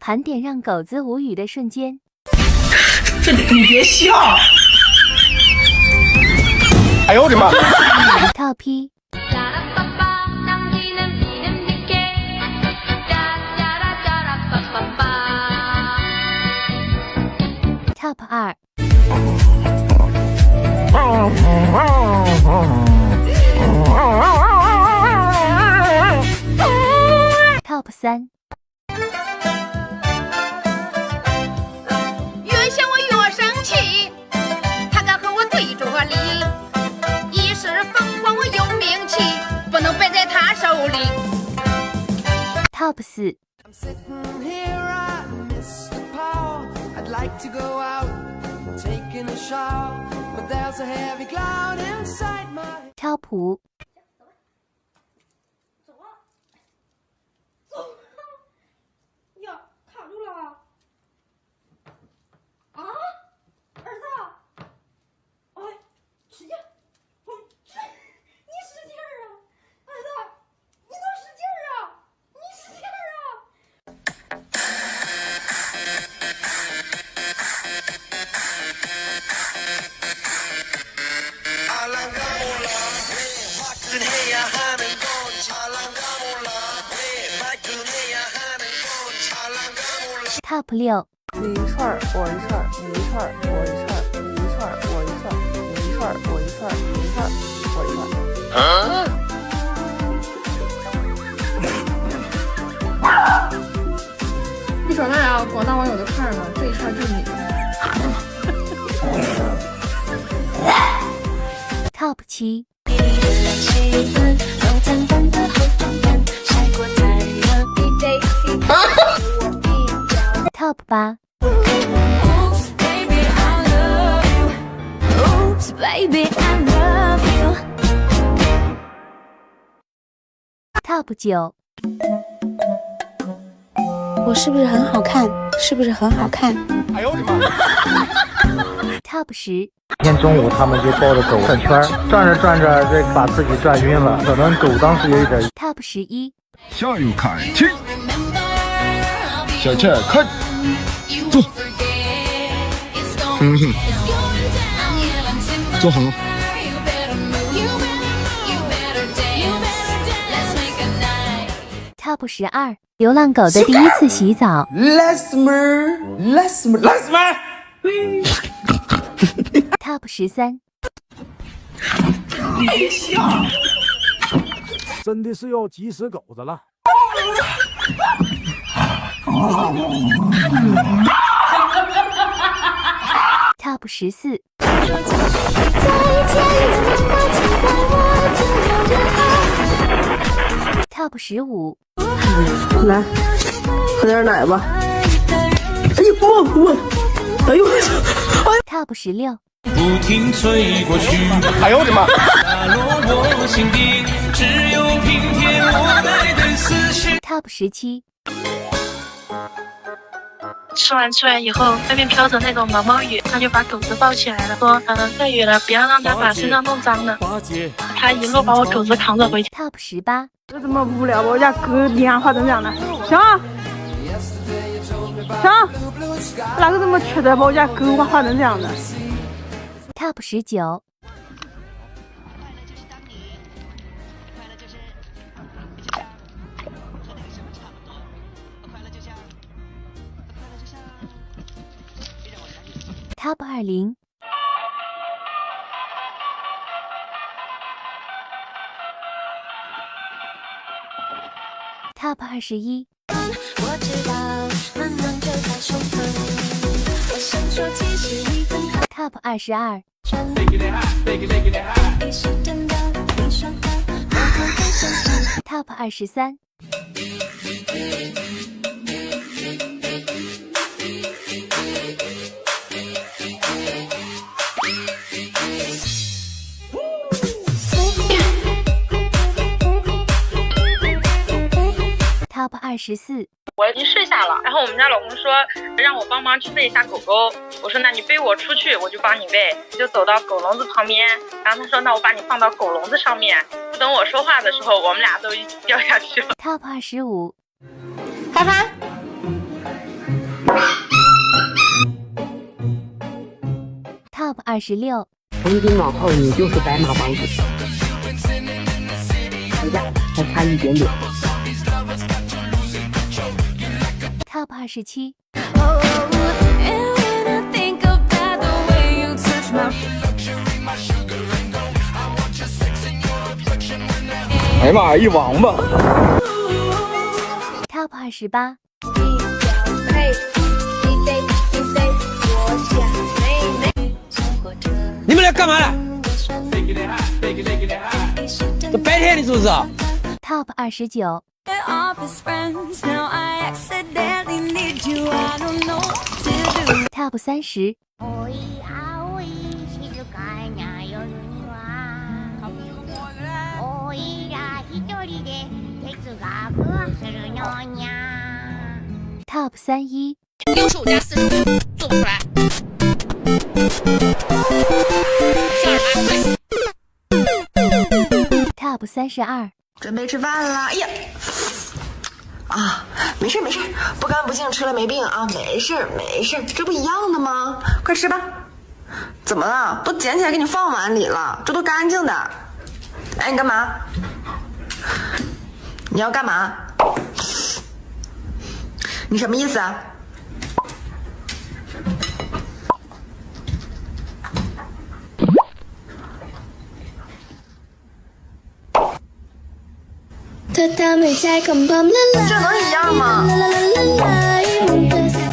盘点让狗子无语的瞬间。这你别笑！哎呦我的妈 ！Top 1 Top 2 Top 3越想我越生气，他敢和我对着理，一时风光我有名气，不能败在他手里。Top 4Top 5呀，卡住了！啊，儿子，哎，使劲，你使劲儿啊！儿子，你多使劲儿啊！你使劲儿啊！Top 6你一串儿我一串儿，你一串儿我一串儿，你一串儿我一串儿，你一串儿我一串儿，你一串儿我一串儿。不爽大家广大网友都看着呢，这一串就是你的。Top 7 Top 8 Top 9我是不是很好看？是不是很好看？哎呦我的妈 Top 10今天中午他们就抱着狗转圈儿，转着转着，这把自己转晕了。可能狗当时有一点。Top 11向右看齐，向前看，坐，坐好。Top 12流浪狗的第一次洗澡。Top 13你别笑！真的是要急死狗子了。Top 14Top 15来，喝点奶吧。哎呦我，哎呦！Top 16不停吹过去，哎呦我的妈！打落我心底，只有平添我爱的思绪。Top 17吃完以后，外面飘着那种毛毛雨，他就把狗子抱起来了，说下雨了，不要让它把身上弄脏了。他一路把我狗子扛着回去。Top 18这这么无聊，我家狗脸上画成这样的。行，哪个这么缺德把我家狗画成这样的 Top 19Top 20 Top 21Top 22 Top 23Top 24我已经睡下了，然后我们家老公说让我帮忙去喂一下狗狗，我说那你背我出去，我就帮你喂，就走到狗笼子旁边，然后他说那我把你放到狗笼子上面，不等我说话的时候，我们俩都一起掉下去了。Top 25开拍， 26。从今往后你就是白马王子。评价还差一点点。Top 27。哎呀妈，一王八。Top 28。你们来干嘛来？这白天的是不是 ？Top 29。Top 30。Top 31。65加45做不出来。Top 32。准备吃饭了。哎呀，啊，没事没事，不干不净吃了没病啊，没事没事，这不一样的吗？快吃吧。怎么了？都捡起来给你放碗里了，这都干净的。哎，你干嘛？你要干嘛？你什么意思啊？这能一样吗？